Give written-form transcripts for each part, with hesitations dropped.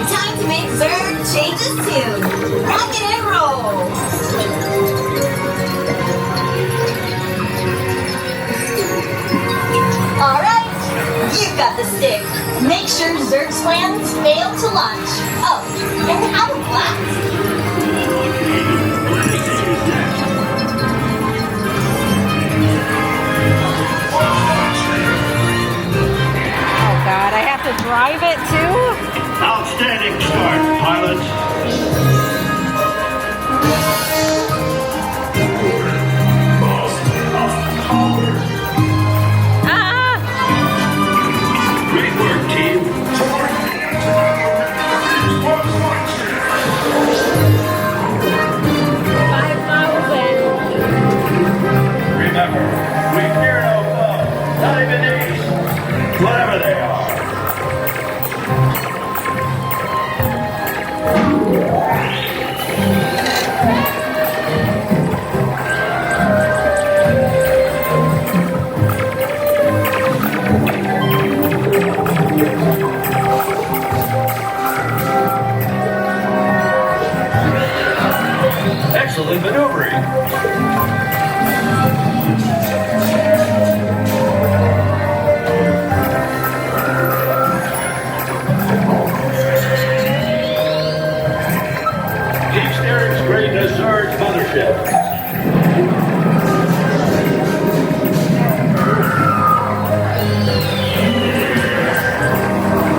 Time to make Zurg change his tune. Rock it and roll. All right, you've got the stick. Make sure Zurg's plans fail to launch. Oh, and hourglass. God, I have to drive it too? Outstanding start, pilots. Ah! Great work, team. Remember, we fear no foe, not even these, whatever they are. Excellent maneuvering. Keep steering straight to Zurg's mothership.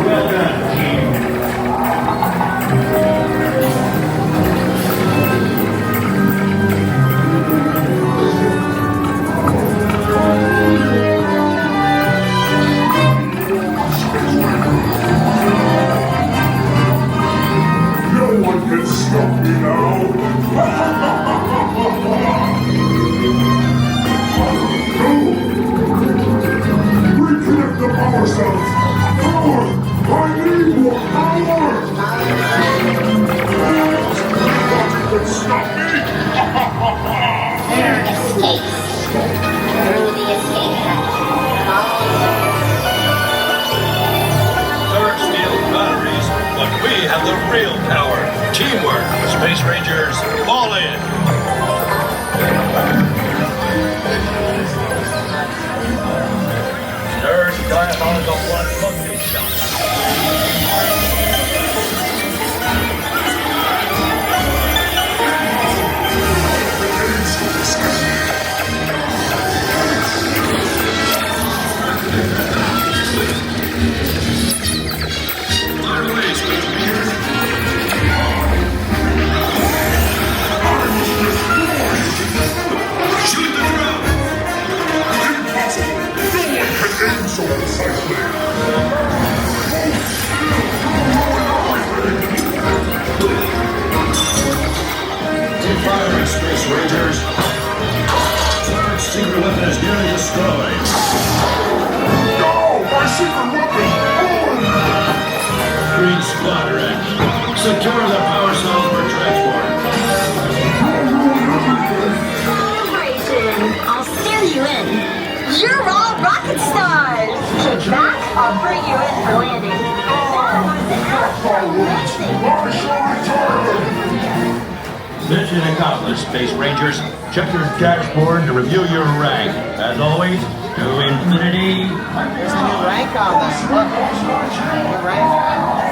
Well done, team. No one can stop me now! No! Reconnect the power cells! Power! I need more power! Nothing can stop me! Zurg escapes through the escape hatch. Zurg steals batteries, but we have the real power. Teamwork. Space Rangers, fall in. Zurg's diabolical blood monkey shot. Fire away, Space Rangers. Shoot the drum! Impossible! No one can aim so precisely! Keep firing, Space Rangers. Zurg's secret weapon is nearly destroyed. No! My secret weapon! Green Squadron. Secure the power cells for transport. Celebration! I'll steer you in. You're all rocket stars! Kick back, I'll bring you in for landing. Mission accomplished, Space Rangers. Check your dashboard to review your rank. As always, to infinity. There's a new rank on there. Look. New rank.